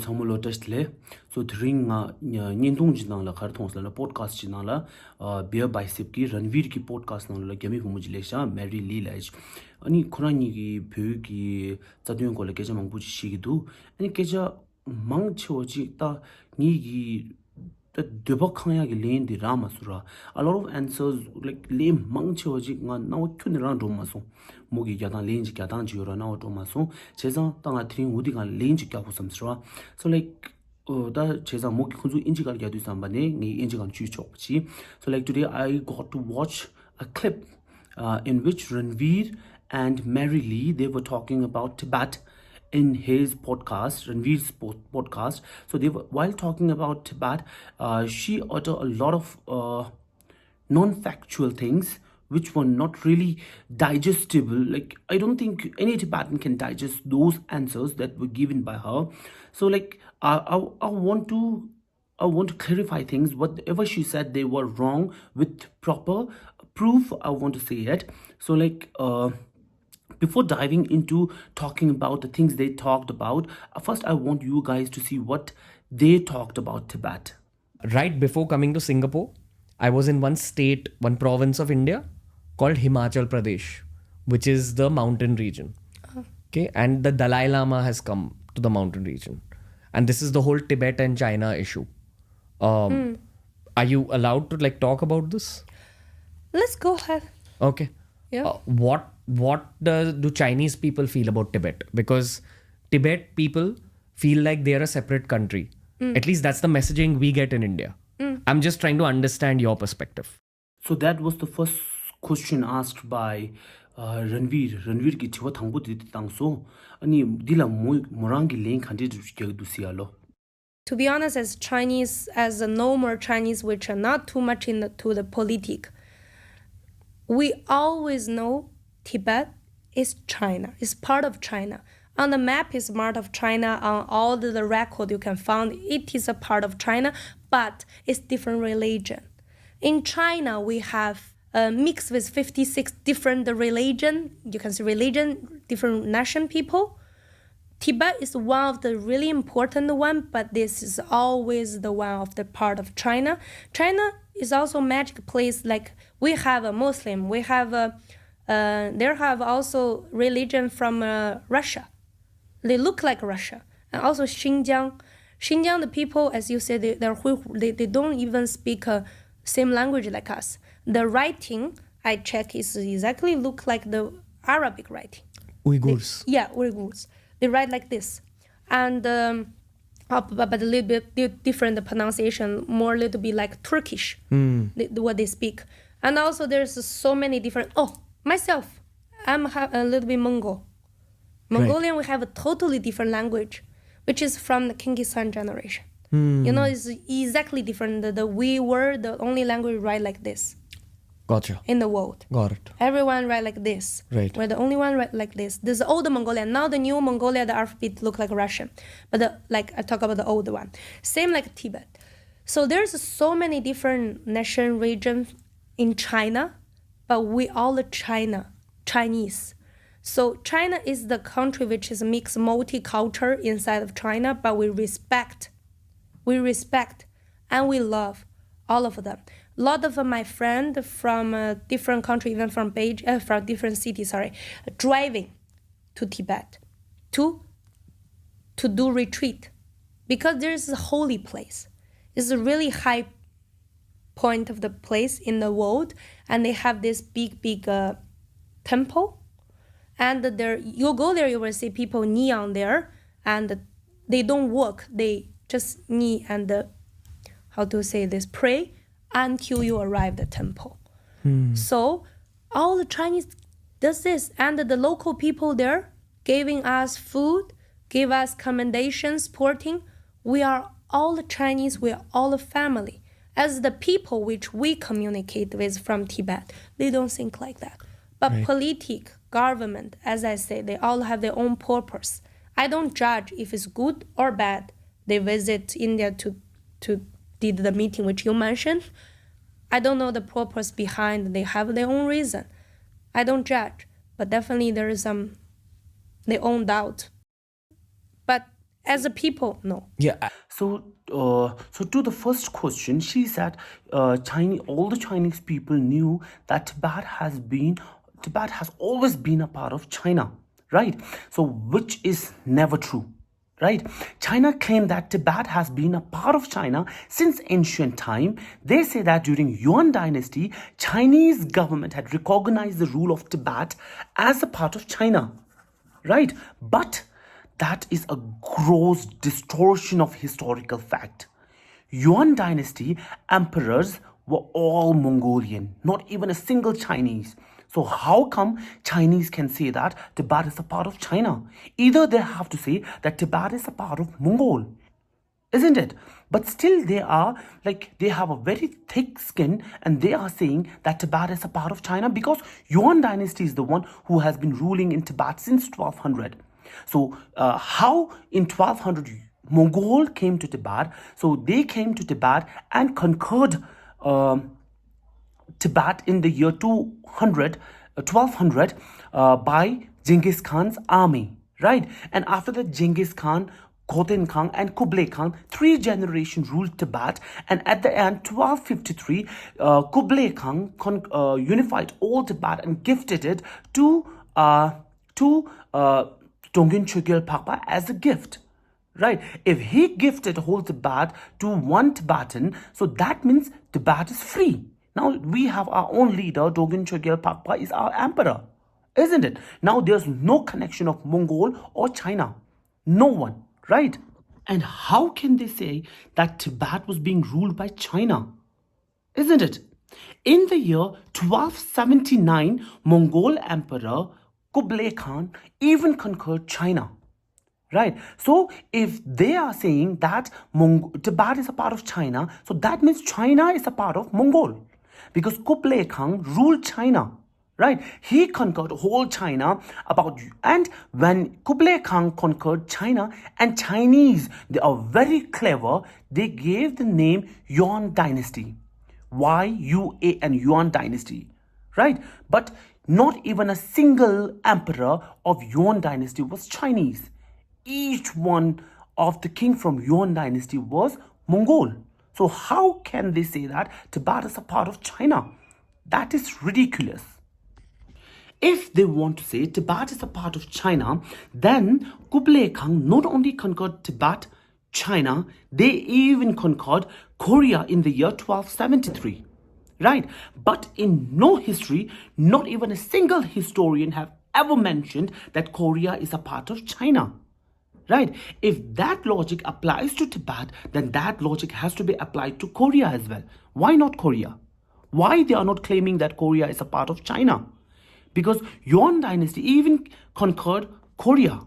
thamulo testle so thring nyindung jinang la khar thons la podcast jinang la beer bicep ki Ranveer ki podcast nang la gemi humujile sha Mary Lee laj ani khurani ki phyu ki chadyong ko la keja mangbu chi shigidu ani keja mang choji ta ni gi the debakkhaya gi len di ramasura a lot of answers like le mang choji nga naw kyun ran do maso mogi gyadang lenji gyadang ji yora naw do maso 제상 땅아 트린 우디가 렌지 껴고 섬스라 so like 다 제상 모기 군주 인지갈 겨도 삼바네 니 인지감 주초지 so like today I got to watch a clip in which Ranveer and Mary Lee they were talking about Tibet in his podcast, Ranveer's podcast. So they were, while talking about Tibet, she uttered a lot of non-factual things which were not really digestible. Like I don't think any Tibetan can digest those answers that were given by her. So like I want to clarify things. Whatever she said, they were wrong with proper proof. I want to say it. So like before diving into talking about the things they talked about, first I want you guys to see what they talked about Tibet. Right before coming to Singapore, I was in one state, one province of India called Himachal Pradesh, which is the mountain region. Okay, and the Dalai Lama has come to the mountain region. And this is the whole Tibet and China issue. Are you allowed to like talk about this? Let's go ahead. Okay. Yeah. What do Chinese people feel about Tibet? Because Tibet people feel like they are a separate country. At least that's the messaging we get in India. I'm just trying to understand your perspective. So that was the first question asked by Ranveer. Ranveer ki chiwa thangbu di tangso ani dila morangi leng khandi du sialo. To be honest, as Chinese, as a normal Chinese, which are not too much into the politic, we always know Tibet is China, is part of China. On the map, it's part of China. On all the record you can find, it is a part of China, but it's different religion. In China, we have mixed with 56 different religion. You can see religion, different nation people. Tibet is one of the really important one, but this is always the one of the part of China. China is also a magic place. Like we have a Muslim, we have there have also religion from Russia. They look like Russia, and also Xinjiang. Xinjiang, the people, as you said, they don't even speak same language like us. The writing I check is exactly look like the Arabic writing. Uyghurs. Uyghurs. They write like this, and but a little bit different pronunciation, more a little bit like Turkish, what they speak. And also there's so many different. Oh, myself, I'm a little bit Mongol. Mongolian, right. We have a totally different language, which is from the Genghis Khan generation. You know, it's exactly different. We were the only language write like this. Gotcha. In the world. Got it. Everyone write like this. Right. We're the only one write like this. There's the old Mongolian. Now the new Mongolia, the alphabet look like Russian. But like I talk about the old one. Same like Tibet. So there's so many different nation regions in China, but we all are Chinese. So China is the country which is mixed multicultural inside of China, but we respect, and we love all of them. A lot of my friends from different countries, even from Beijing, from different cities, driving to Tibet to do retreat, because there is a holy place. It's a really high point of the place in the world, and they have this big temple. And there, you go there, you will see people knee on there, and they don't walk. They just knee and pray until you arrive at the temple. So all the Chinese does this, and the local people there giving us food, give us commendations, supporting. We are all the Chinese, we are all a family. As the people which we communicate with from Tibet, they don't think like that. But right. Government, as I say, they all have their own purpose. I don't judge if it's good or bad. They visit India to did the meeting which you mentioned. I don't know the purpose behind. They have their own reason. I don't judge, but definitely there is their own doubt. But As a people, no. Yeah. So, so to the first question, she said, all the Chinese people knew that Tibet has always been a part of China, right? So, which is never true, right? China claimed that Tibet has been a part of China since ancient time. They say that during Yuan dynasty, Chinese government had recognized the rule of Tibet as a part of China, right? But that is a gross distortion of historical fact. Yuan dynasty emperors were all Mongolian, not even a single Chinese. So how come Chinese can say that Tibet is a part of China? Either they have to say that Tibet is a part of Mongol, isn't it? But still they have a very thick skin, and they are saying that Tibet is a part of China because Yuan dynasty is the one who has been ruling in Tibet since 1200. So how in 1200 Mongol came to Tibet? So they came to Tibet and conquered Tibet in the year 1200 by Genghis Khan's army, right? And after that, Genghis Khan, Khoten Khan and Kublai Khan, 3 generations ruled Tibet, and at the end, 1253, Kublai Khan unified all Tibet and gifted it to Tongjin Chogyal Pakpa as a gift. Right? If he gifted whole Tibet to one Tibetan, so that means Tibet is free. Now we have our own leader, Dogen Chogyal Pakpa is our emperor, isn't it? Now there's no connection of Mongol or China. No one, right? And how can they say that Tibet was being ruled by China? Isn't it? In the year 1279, Mongol Emperor Kublai Khan even conquered China. Right? So if they are saying that Tibet is a part of China, so that means China is a part of Mongol. Because Kublai Khan ruled China. Right? He conquered whole China and when Kublai Khan conquered China, and Chinese, they are very clever, they gave the name Yuan dynasty. Y-U-A-N, Yuan dynasty. Right? But not even a single emperor of Yuan dynasty was Chinese. Each one of the king from Yuan dynasty was Mongol. So how can they say that Tibet is a part of China? That is ridiculous. If they want to say Tibet is a part of China, then Kublai Khan not only conquered Tibet, China, they even conquered Korea in the year 1273. Right? But in no history, not even a single historian have ever mentioned that Korea is a part of China. Right? If that logic applies to Tibet, then that logic has to be applied to Korea as well. Why not Korea? Why they are not claiming that Korea is a part of China? Because Yuan dynasty even conquered Korea.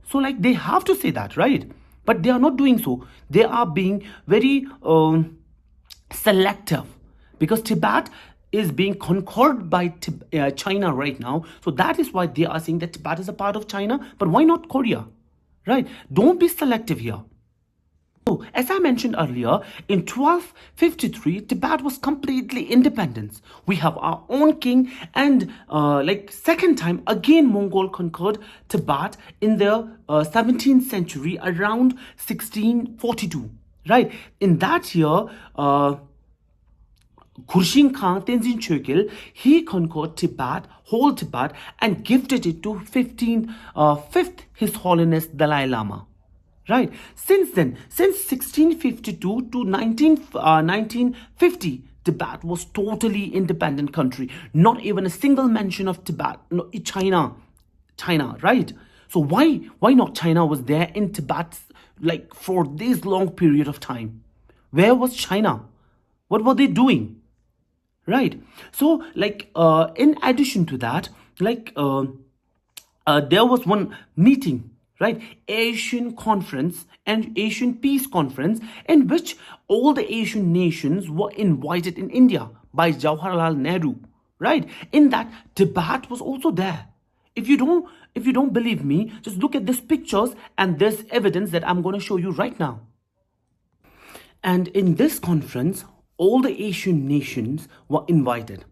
So they have to say that, right? But they are not doing so. They are being very selective, because Tibet is being conquered by China right now. So that is why they are saying that Tibet is a part of China. But why not Korea? Right? Don't be selective here. So, as I mentioned earlier, in 1253, Tibet was completely independent. We have our own king, and second time again Mongol conquered Tibet in the 17th century, around 1642. Right? In that year, Khurshid Khan, Tenzin Chogyal, he conquered Tibet, whole Tibet, and gifted it to 5th His Holiness Dalai Lama. Right? Since then, since 1652 to 1950, Tibet was totally independent country. Not even a single mention of Tibet, no, China, right? So why not China was there in Tibet for this long period of time? Where was China? What were they doing? Right? So in addition to that, there was one meeting, right? Asian Conference and Asian Peace Conference, in which all the Asian nations were invited in India by Jawaharlal Nehru, right? In that, Tibet was also there. If you don't believe me, just look at these pictures and this evidence that I'm going to show you right now. And in this conference, all the Asian nations were invited.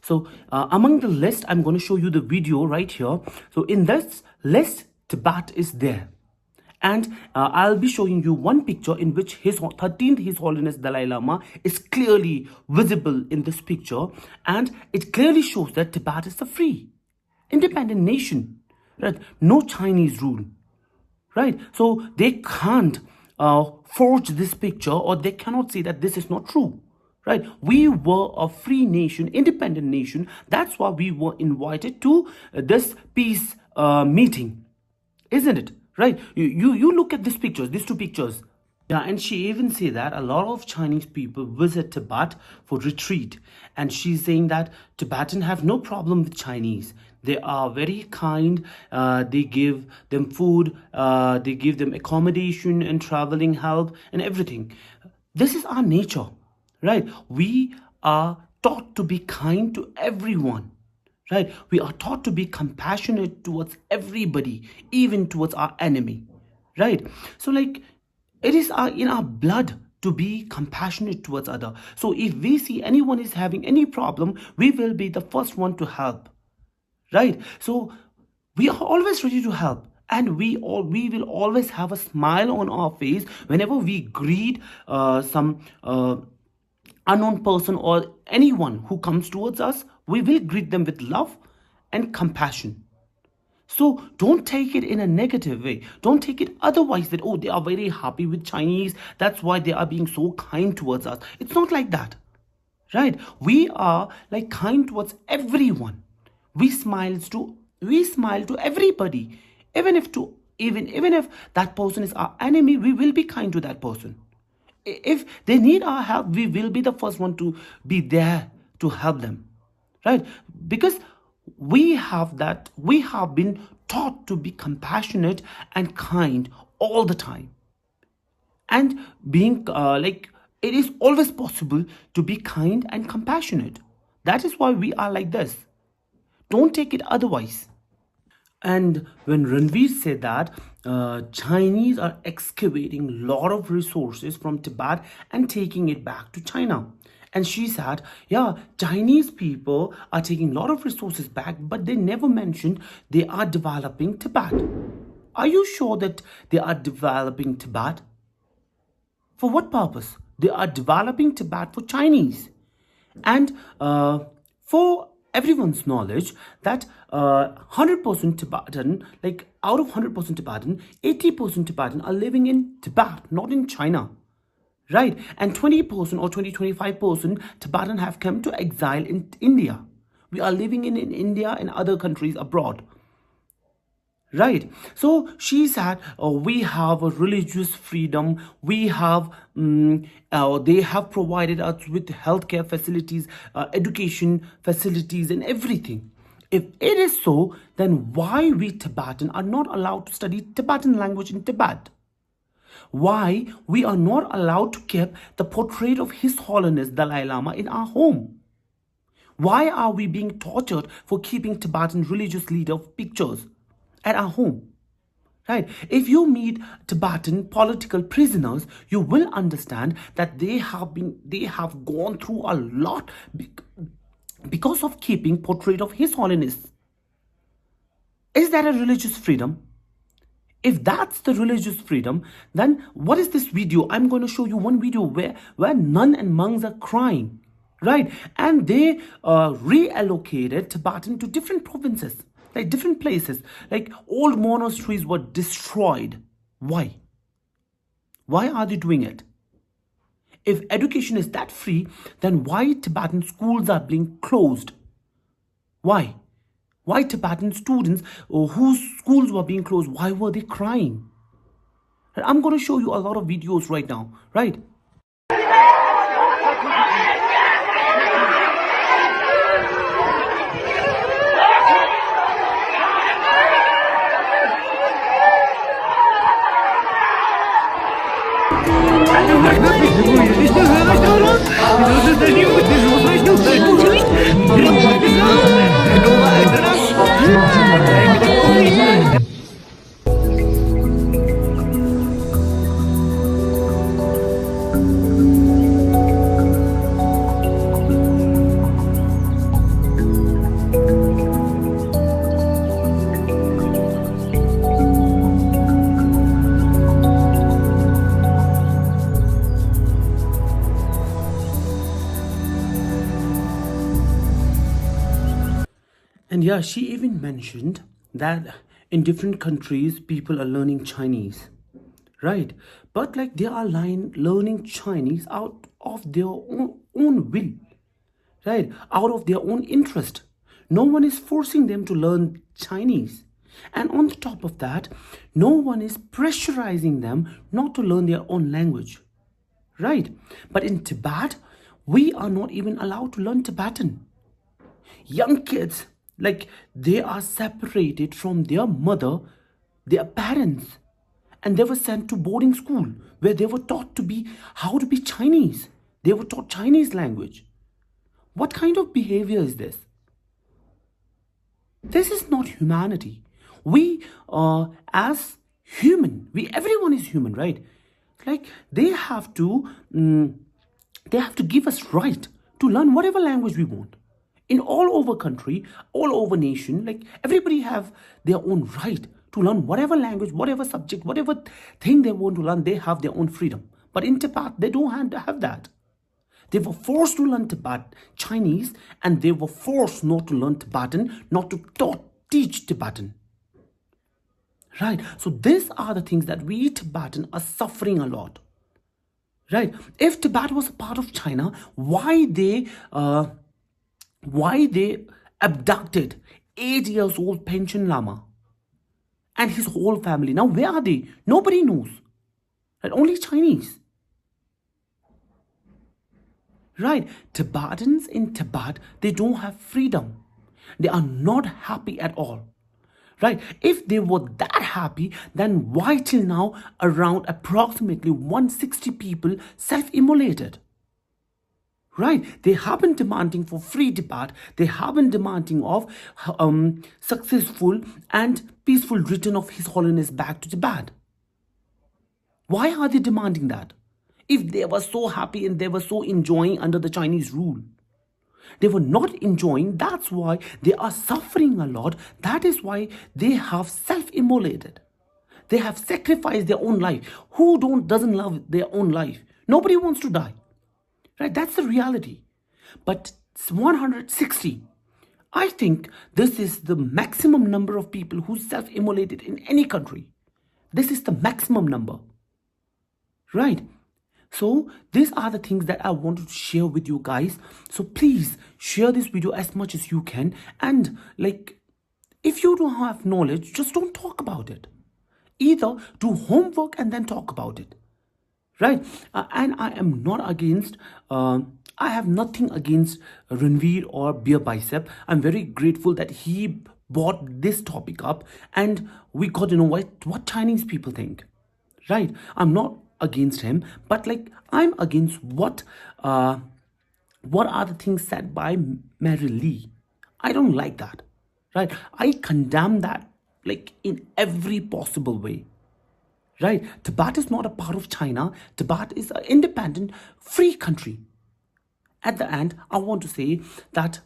So among the list, I'm going to show you the video right here. So in this list, Tibet is there. And I'll be showing you one picture in which His 13th His Holiness Dalai Lama is clearly visible in this picture, and it clearly shows that Tibet is a free, independent nation, right? No Chinese rule, right? So they can't forge this picture, or they cannot say that this is not true, right? We were a free nation, independent nation. That's why we were invited to this peace meeting, isn't it? Right? You look at these pictures, these two pictures. Yeah, and she even say that a lot of Chinese people visit Tibet for retreat, and she's saying that Tibetans have no problem with Chinese. They are very kind. They give them food. They give them accommodation and traveling help and everything. This is our nature, right? We are taught to be kind to everyone. Right? We are taught to be compassionate towards everybody, even towards our enemy. Right? So, like, it is in our blood to be compassionate towards other. So, if we see anyone is having any problem, we will be the first one to help. Right? So, we are always ready to help. And we will always have a smile on our face whenever we greet some unknown person or anyone who comes towards us. We will greet them with love and compassion. So don't take it in a negative way. Don't take it otherwise, that, oh, they are very happy with Chinese, that's why they are being so kind towards us. It's not like that, right? We are like kind towards everyone. We smile to everybody. Even if that person is our enemy, we will be kind to that person. If they need our help, we will be the first one to be there to help them, right? Because we have been taught to be compassionate and kind all the time. And being it is always possible to be kind and compassionate. That is why we are like this. Don't take it otherwise. And when Ranveer said that Chinese are excavating a lot of resources from Tibet and taking it back to China. And she said, yeah, Chinese people are taking a lot of resources back, but they never mentioned they are developing Tibet. Are you sure that they are developing Tibet? For what purpose? They are developing Tibet for Chinese. And for everyone's knowledge, that 100% Tibetan, like out of 100% Tibetan, 80% Tibetan are living in Tibet, not in China. Right? And 20% or 25% Tibetan have come to exile in India. We are living in India and other countries abroad. Right? So she said, we have a religious freedom. We have, they have provided us with healthcare facilities, education facilities, and everything. If it is so, then why we Tibetan are not allowed to study Tibetan language in Tibet? Why we are not allowed to keep the portrait of His Holiness Dalai Lama in our home? Why are we being tortured for keeping Tibetan religious leader pictures at our home? Right? If you meet Tibetan political prisoners, you will understand that they have gone through a lot because of keeping portrait of His Holiness. Is that a religious freedom? If that's the religious freedom, then what is this video? I'm going to show you one video where nuns and monks are crying, right? And they reallocated Tibetan to different provinces, like different places. Like old monasteries were destroyed. Why? Why are they doing it? If education is that free, then why Tibetan schools are being closed? Why? Why Tibetan students whose schools were being closed, why were they crying? I'm going to show you a lot of videos right now, right? And yeah, she even mentioned that in different countries, people are learning Chinese, right? But like they are learning Chinese out of their own will, right? Out of their own interest. No one is forcing them to learn Chinese. And on the top of that, no one is pressurizing them not to learn their own language, right? But in Tibet, we are not even allowed to learn Tibetan. Young kids, like they are separated from their mother, their parents, and they were sent to boarding school where they were taught to be how to be Chinese. They were taught Chinese language. What kind of behavior is this? This is not humanity. We as human, everyone is human, right? Like they have to give us right to learn whatever language we want. In all over country, all over nation, like everybody have their own right to learn whatever language, whatever subject, whatever thing they want to learn. They have their own freedom. But in Tibet, they don't have that. They were forced to learn Chinese, and they were forced not to learn Tibetan, not to teach Tibetan. Right? So these are the things that we Tibetan are suffering a lot. Right? If Tibet was a part of China, why they abducted 8 years old Panchen Lama and his whole family? Now where are they? Nobody knows. Right? Only Chinese. Right? Tibetans in Tibet, they don't have freedom. They are not happy at all. Right? If they were that happy, then why till now around approximately 160 people self-immolated? Right? They have been demanding for free Tibet. They have been demanding of successful and peaceful return of His Holiness back to Tibet. Why are they demanding that? If they were so happy and they were so enjoying under the Chinese rule. They were not enjoying, that's why they are suffering a lot. That is why they have self-immolated. They have sacrificed their own life. Who doesn't love their own life? Nobody wants to die. Right? That's the reality. But 160, I think this is the maximum number of people who self-immolated in any country. This is the maximum number. Right? So these are the things that I wanted to share with you guys. So please share this video as much as you can. And like, if you don't have knowledge, just don't talk about it. Either do homework and then talk about it. Right? And I am not against, I have nothing against Ranveer or Beer Bicep. I'm very grateful that he brought this topic up and we got to know what Chinese people think. Right? I'm not against him, but like I'm against what are the things said by Mary Lee. I don't like that. Right? I condemn that like in every possible way. Right? Tibet is not a part of China. Tibet is an independent, free country. At the end, I want to say that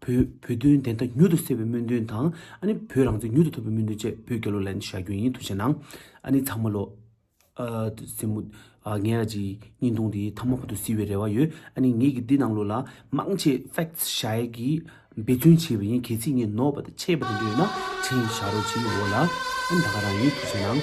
pödün denta nyudu sebe myndun tang ani pörang ze nyudu tobe myndu che pögelo len shagyin tu chenang ani chamalo semut ngeji nindong di thamma pdu siwe rewa yu ani ngi dinang lo la mangche facts shai gi bejun chebe yin kesi ngi no ba che ba de na chen sharo chi wola an dagara yu tu chenang